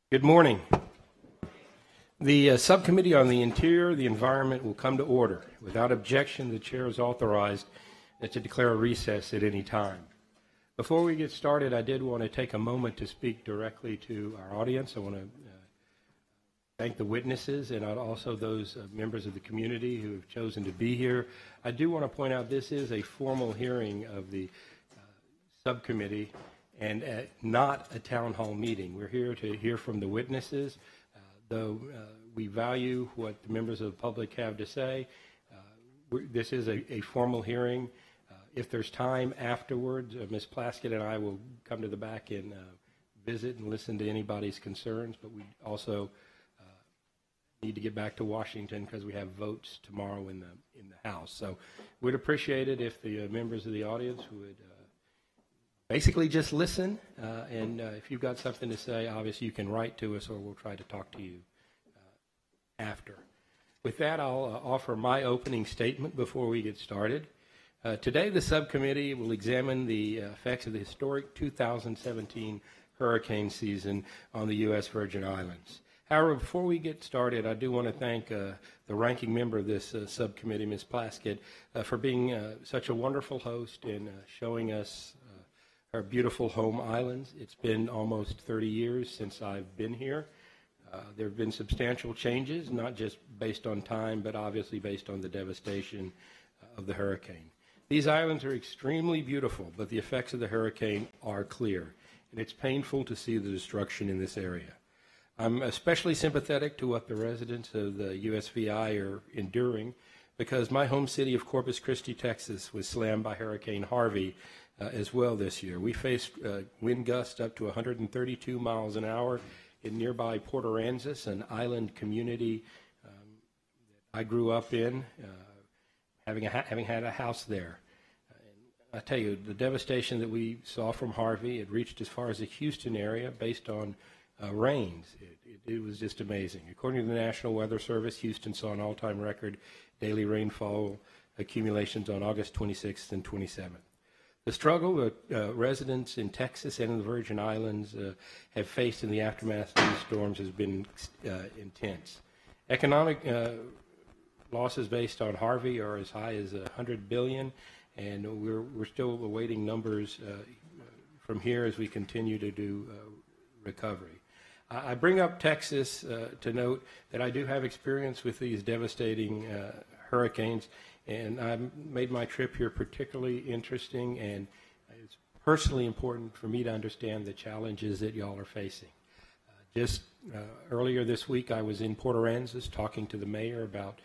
Good morning. The Subcommittee on the Interior, the Environment will come to order. Without objection, the Chair is authorized to declare a recess at any time. Before we get started, I did want to take a moment to speak directly to our audience. I want to thank the witnesses and also those members of the community who have chosen to be here. I do want to point out this is a formal hearing of the subcommittee and not a town hall meeting. We're here to hear from the witnesses. Though we value what the members of the public have to say, this is a formal hearing. If there's time afterwards, Ms. Plaskett and I will come to the back and visit and listen to anybody's concerns, but we also need to get back to Washington because we have votes tomorrow in the House. So we'd appreciate it if the members of the audience would basically just listen, and if you've got something to say, obviously you can write to us or we'll try to talk to you after. With that, I'll offer my opening statement before we get started. Today, the subcommittee will examine the effects of the historic 2017 hurricane season on the U.S. Virgin Islands. However, before we get started, I do want to thank the ranking member of this subcommittee, Ms. Plaskett, for being such a wonderful host and showing us our beautiful home islands. It's been almost 30 years since I've been here. There have been substantial changes, not just based on time, but obviously based on the devastation of the hurricane. These islands are extremely beautiful, but the effects of the hurricane are clear, and it's painful to see the destruction in this area. I'm especially sympathetic to what the residents of the USVI are enduring because my home city of Corpus Christi, Texas, was slammed by Hurricane Harvey as well this year. We faced wind gusts up to 132 miles an hour in nearby Port Aransas, an island community that I grew up in, having had a house there. I tell you, the devastation that we saw from Harvey, it reached as far as the Houston area based on rains. It was just amazing. According to the National Weather Service, Houston saw an all-time record daily rainfall accumulations on August 26th and 27th. The struggle that residents in Texas and in the Virgin Islands have faced in the aftermath of these storms has been intense. Economic losses based on Harvey are as high as $100 billion, and we're still awaiting numbers from here as we continue to do recovery. I bring up Texas to note that I do have experience with these devastating hurricanes, and I made my trip here particularly interesting, and it's personally important for me to understand the challenges that y'all are facing. Just earlier this week, I was in Port Aransas talking to the mayor about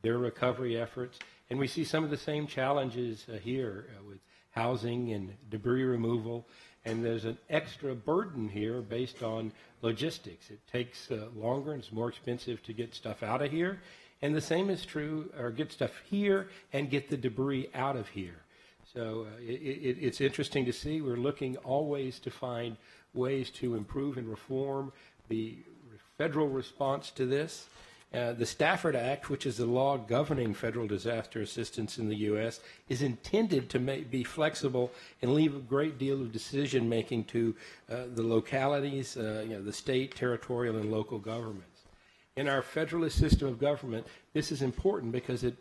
their recovery efforts, and we see some of the same challenges here with housing and debris removal, and there's an extra burden here based on logistics. It takes longer and it's more expensive to get stuff out of here. And the same is true, or get stuff here and get the debris out of here. So it's interesting to see. We're looking always to find ways to improve and reform the federal response to this. The Stafford Act, which is the law governing federal disaster assistance in the U.S., is intended to be flexible and leave a great deal of decision-making to the localities, the state, territorial, and local governments. In our federalist system of government, this is important because it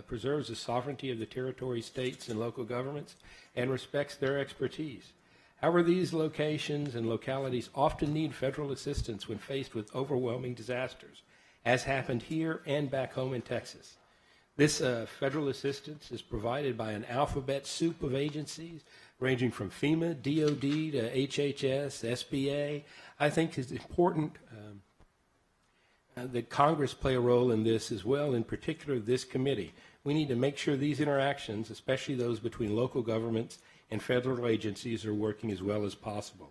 preserves the sovereignty of the territory, states, and local governments and respects their expertise. However, these locations and localities often need federal assistance when faced with overwhelming disasters, as happened here and back home in Texas. This federal assistance is provided by an alphabet soup of agencies ranging from FEMA, DOD to HHS, SBA. I think it's important that Congress play a role in this as well, in particular this committee. We need to make sure these interactions, especially those between local governments and federal agencies, are working as well as possible.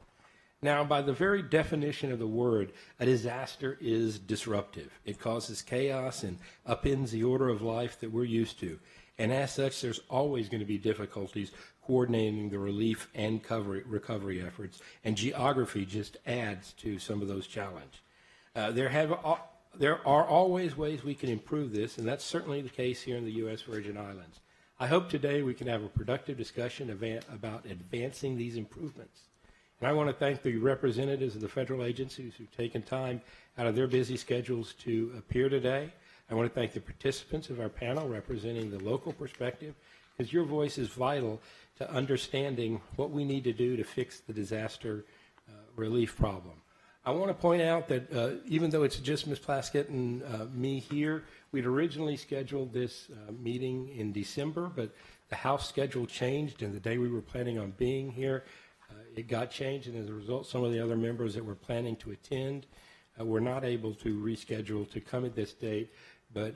Now, by the very definition of the word, a disaster is disruptive. It causes chaos and upends the order of life that we're used to. And as such, there's always going to be difficulties coordinating the relief and recovery efforts, and geography just adds to some of those challenges. There are always ways we can improve this, and that's certainly the case here in the U.S. Virgin Islands. I hope today we can have a productive discussion about advancing these improvements. And I want to thank the representatives of the federal agencies who've taken time out of their busy schedules to appear today. I want to thank the participants of our panel representing the local perspective, because your voice is vital to understanding what we need to do to fix the disaster relief problem. I want to point out that even though it's just Ms. Plaskett and me here, we'd originally scheduled this meeting in December, but the House schedule changed, and the day we were planning on being here, it got changed, and as a result, some of the other members that were planning to attend were not able to reschedule to come at this date. But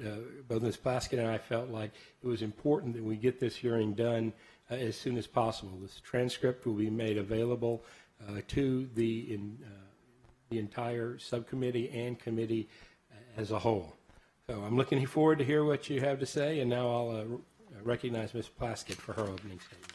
both Ms. Plaskett and I felt like it was important that we get this hearing done as soon as possible. This transcript will be made available to the entire subcommittee and committee as a whole. So I'm looking forward to hear what you have to say, and now I'll recognize Ms. Plaskett for her opening statement.